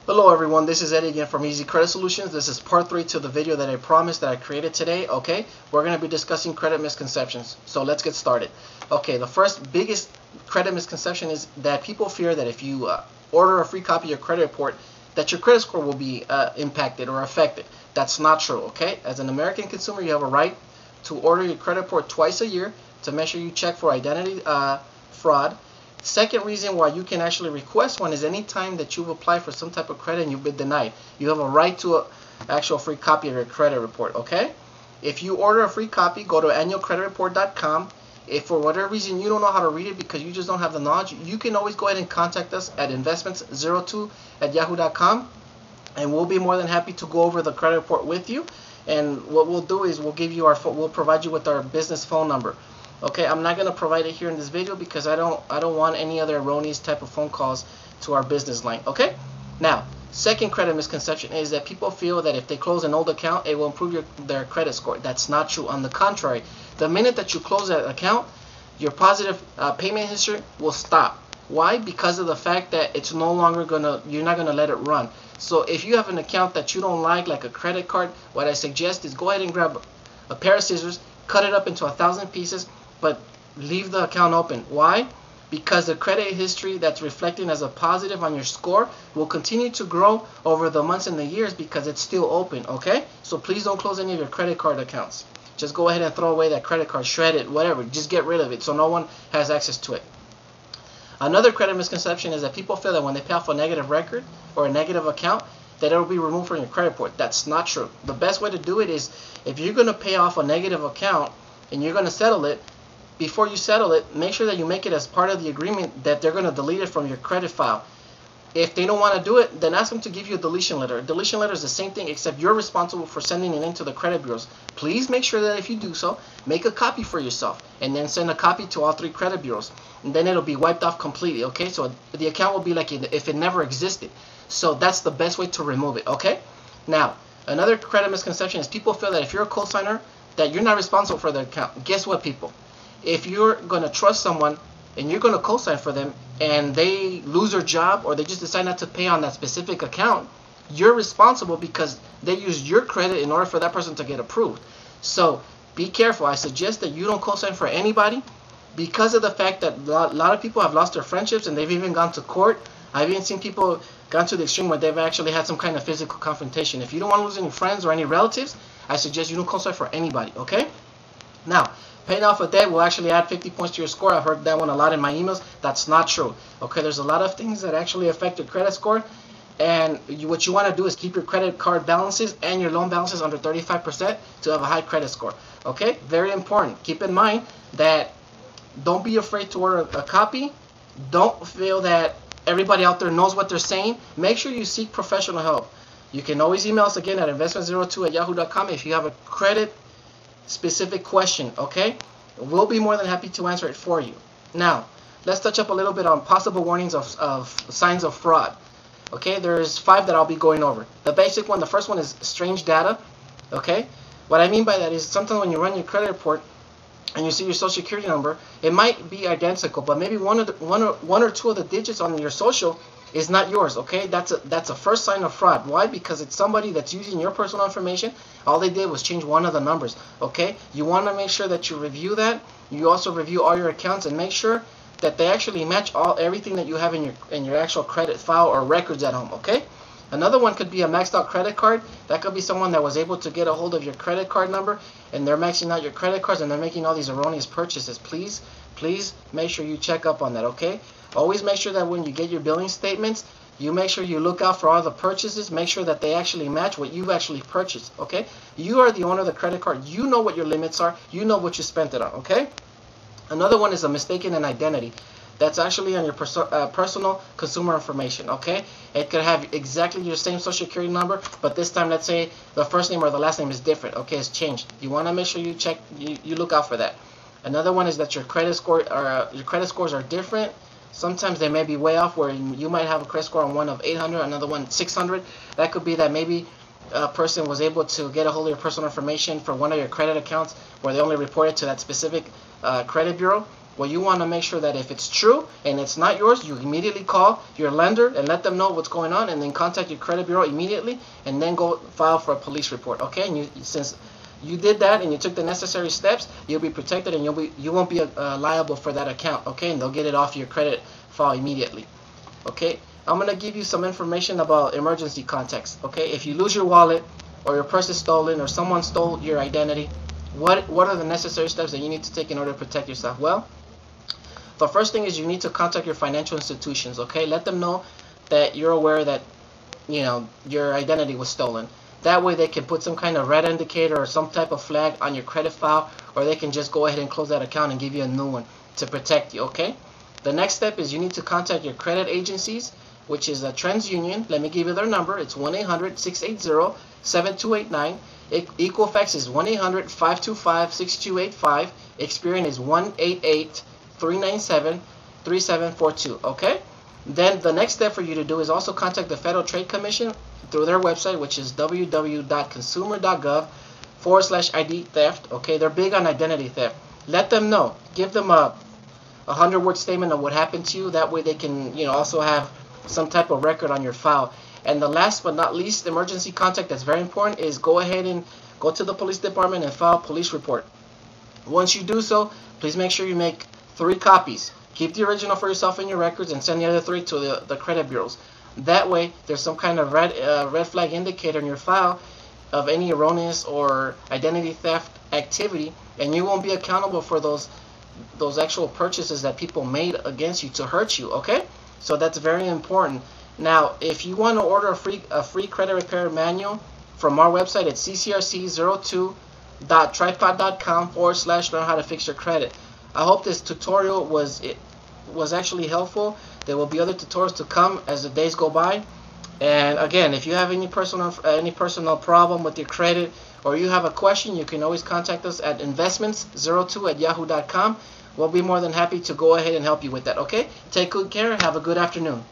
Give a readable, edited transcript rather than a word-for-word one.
Hello everyone, this is Eddie again from Easy Credit Solutions. This is part 3 to the video that I promised that I created today. Okay, we're going to be discussing credit misconceptions. So let's get started. Okay, the first biggest credit misconception is that people fear that if you order a free copy of your credit report, that your credit score will be impacted or affected. That's not true. Okay, as an American consumer, you have a right to order your credit report twice a year to make sure you check for identity fraud. Second reason why you can actually request one is any time that you've applied for some type of credit and you've been denied, you have a right to an actual free copy of your credit report. Okay, if you order a free copy, go to annualcreditreport.com. If for whatever reason you don't know how to read it because you just don't have the knowledge, you can always go ahead and contact us at investments02@yahoo.com, and we'll be more than happy to go over the credit report with you. And what we'll do is we'll provide you with our business phone number. Okay, I'm not going to provide it here in this video because I don't want any other erroneous type of phone calls to our business line. Okay, now second credit misconception is that people feel that if they close an old account, it will improve their credit score. That's not true. On the contrary, the minute that you close that account, your positive payment history will stop. Why? Because of the fact that it's no longer you're not gonna let it run. So if you have an account that you don't like a credit card, what I suggest is go ahead and grab a pair of scissors, cut it up into 1,000 pieces, but leave the account open. Why? Because the credit history that's reflecting as a positive on your score will continue to grow over the months and the years because it's still open. Okay, so please don't close any of your credit card accounts. Just go ahead and throw away that credit card, shred it, whatever. Just get rid of it so no one has access to it. Another credit misconception is that people feel that when they pay off a negative record or a negative account, that it will be removed from your credit report. That's not true. The best way to do it is if you're going to pay off a negative account and you're going to settle it, before you settle it, make sure that you make it as part of the agreement that they're going to delete it from your credit file. If they don't want to do it, then ask them to give you a deletion letter. A deletion letter is the same thing, except you're responsible for sending it into the credit bureaus. Please make sure that if you do so, make a copy for yourself and then send a copy to all 3 credit bureaus. And then it'll be wiped off completely, okay? So the account will be like if it never existed. So that's the best way to remove it, okay? Now, another credit misconception is people feel that if you're a co-signer, that you're not responsible for the account. Guess what, people? If you're going to trust someone and you're going to co-sign for them and they lose their job or they just decide not to pay on that specific account, you're responsible because they used your credit in order for that person to get approved. So be careful. I suggest that you don't co-sign for anybody because of the fact that a lot of people have lost their friendships and they've even gone to court. I've even seen people gone to the extreme where they've actually had some kind of physical confrontation. If you don't want to lose any friends or any relatives, I suggest you don't co-sign for anybody, okay? Now, paying off a debt will actually add 50 points to your score. I've heard that one a lot in my emails. That's not true. Okay, there's a lot of things that actually affect your credit score. And what you want to do is keep your credit card balances and your loan balances under 35% to have a high credit score. Okay, very important. Keep in mind that don't be afraid to order a copy. Don't feel that everybody out there knows what they're saying. Make sure you seek professional help. You can always email us again at investment02@yahoo.com if you have a credit specific question, okay? We'll be more than happy to answer it for you. Now, let's touch up a little bit on possible warnings of signs of fraud. Okay, there's 5 that I'll be going over. The basic one, the first one is strange data. Okay, what I mean by that is sometimes when you run your credit report and you see your social security number, it might be identical, but maybe one or two of the digits on your social is not yours. Okay, that's a first sign of fraud. Why? Because it's somebody that's using your personal information. All they did was change one of the numbers. Okay, you want to make sure that you review that. You also review all your accounts and make sure that they actually match everything that you have in your actual credit file or records at home. Okay, another one could be a maxed out credit card. That could be someone that was able to get a hold of your credit card number and they're maxing out your credit cards and they're making all these erroneous purchases. Please make sure you check up on that. Okay, always make sure that when you get your billing statements, you make sure you look out for all the purchases. Make sure that they actually match what you've actually purchased. Okay, you are the owner of the credit card. You know what your limits are. You know what you spent it on. Okay, another one is a mistaken identity. That's actually on your personal consumer information. Okay, it could have exactly your same social security number, but this time, let's say the first name or the last name is different. Okay, it's changed. You want to make sure you check. You look out for that. Another one is that your credit scores are different. Sometimes they may be way off, where you might have a credit score on one of 800, another one 600. That could be that maybe a person was able to get a hold of your personal information for one of your credit accounts where they only reported to that specific credit bureau. Well, you want to make sure that if it's true and it's not yours, you immediately call your lender and let them know what's going on, and then contact your credit bureau immediately, and then go file for a police report. Okay? And since you did that and you took the necessary steps, you'll be protected, and you won't be liable for that account. Okay? And they'll get it off your credit file immediately. Okay? I'm gonna give you some information about emergency contacts. Okay? If you lose your wallet, or your purse is stolen, or someone stole your identity, what are the necessary steps that you need to take in order to protect yourself? Well, the first thing is you need to contact your financial institutions. Okay? Let them know that you're aware that your identity was stolen. That way they can put some kind of red indicator or some type of flag on your credit file, or they can just go ahead and close that account and give you a new one to protect you. Okay? The next step is you need to contact your credit agencies, which is a TransUnion. Let me give you their number. It's 1-800-680-7289. Equifax is 1-800-525-6285. Experian is 1-888-397-3742. Okay? Then the next step for you to do is also contact the Federal Trade Commission through their website, which is www.consumer.gov/ID theft. Okay? They're big on identity theft. Let them know. Give them a 100-word statement of what happened to you. That way they can also have some type of record on your file. And the last but not least emergency contact that's very important is go ahead and go to the police department and file a police report. Once you do so, please make sure you make 3 copies. Keep the original for yourself in your records and send the other 3 to the credit bureaus. That way there's some kind of red flag indicator in your file of any erroneous or identity theft activity, and you won't be accountable for those actual purchases that people made against you to hurt you. Okay? So that's very important. Now, if you want to order a free credit repair manual from our website, it's ccrc02.tripod.com/learn how to fix your credit. I hope this tutorial was actually helpful. There will be other tutorials to come as the days go by. And again, if you have any personal problem with your credit, or you have a question, you can always contact us at investments02@yahoo.com. We'll be more than happy to go ahead and help you with that. Okay? Take good care. Have a good afternoon.